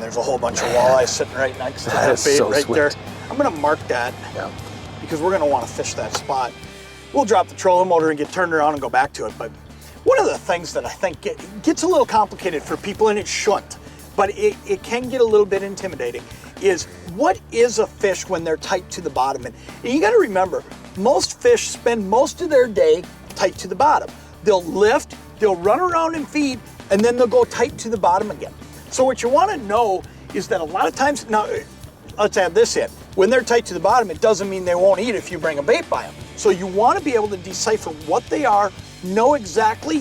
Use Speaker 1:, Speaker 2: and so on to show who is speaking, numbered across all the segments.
Speaker 1: there's a whole bunch of walleyes sitting right next to that bait
Speaker 2: so
Speaker 1: right
Speaker 2: sweet.
Speaker 1: there. I'm gonna mark that because we're gonna wanna fish that spot. We'll drop the trolling motor and get turned around and go back to it. But one of the things that I think gets a little complicated for people, and it shouldn't, but it can get a little bit intimidating, is what is a fish when they're tight to the bottom? And you gotta remember, most fish spend most of their day tight to the bottom. They'll lift, they'll run around and feed, and then they'll go tight to the bottom again. So what you wanna know is that a lot of times, now let's add this in, when they're tight to the bottom, it doesn't mean they won't eat if you bring a bait by them. So you wanna be able to decipher what they are, know exactly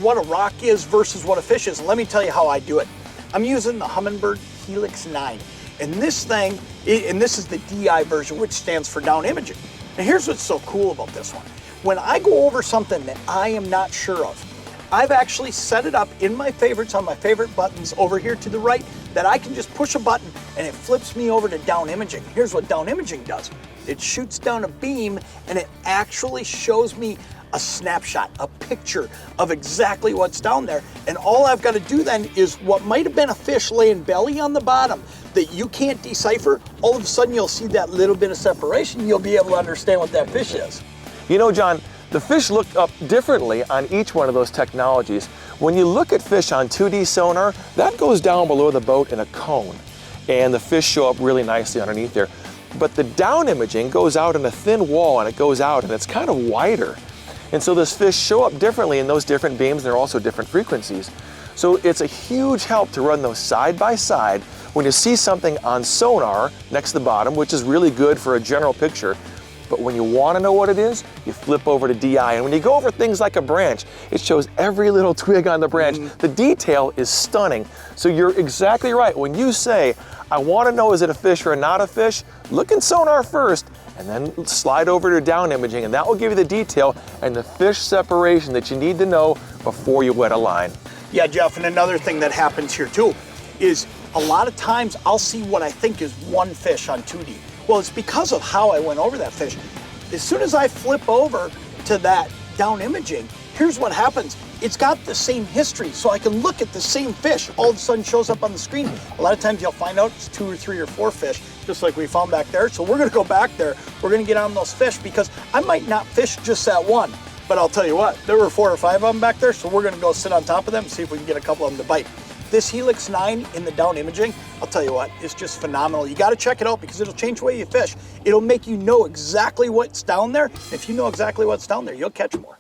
Speaker 1: what a rock is versus what a fish is. And let me tell you how I do it. I'm using the Humminbird Helix 9. And this thing, and this is the DI version, which stands for down imaging. And here's what's so cool about this one. When I go over something that I am not sure of, I've actually set it up in my favorites on my favorite buttons over here to the right that I can just push a button and it flips me over to down imaging. Here's what down imaging does. It shoots down a beam and it actually shows me a snapshot, a picture of exactly what's down there. And all I've got to do then is what might have been a fish laying belly on the bottom that you can't decipher, all of a sudden you'll see that little bit of separation, you'll be able to understand what that fish is.
Speaker 2: You know, John, the fish look up differently on each one of those technologies. When you look at fish on 2D sonar, that goes down below the boat in a cone, and the fish show up really nicely underneath there. But the down imaging goes out in a thin wall, and it goes out, and it's kind of wider. And so those fish show up differently in those different beams, and they're also different frequencies. So it's a huge help to run those side by side when you see something on sonar next to the bottom, which is really good for a general picture. But when you want to know what it is, you flip over to DI. And when you go over things like a branch, it shows every little twig on the branch. The detail is stunning. So you're exactly right. When you say, I want to know is it a fish or not a fish, look in sonar first, and then slide over to down imaging, and that will give you the detail and the fish separation that you need to know before you wet a line.
Speaker 1: Yeah, Jeff, and another thing that happens here too is a lot of times I'll see what I think is one fish on 2D. Well, it's because of how I went over that fish. As soon as I flip over to that down imaging, here's what happens. It's got the same history, so I can look at the same fish. All of a sudden shows up on the screen. A lot of times you'll find out it's 2 or 3 or 4 fish, just like we found back there. So we're gonna go back there. We're gonna get on those fish because I might not fish just that one, but I'll tell you what, there were 4 or 5 of them back there, so we're gonna go sit on top of them and see if we can get a couple of them to bite. This Helix 9 in the down imaging, I'll tell you what, it's just phenomenal. You gotta check it out because it'll change the way you fish. It'll make you know exactly what's down there. If you know exactly what's down there, you'll catch more.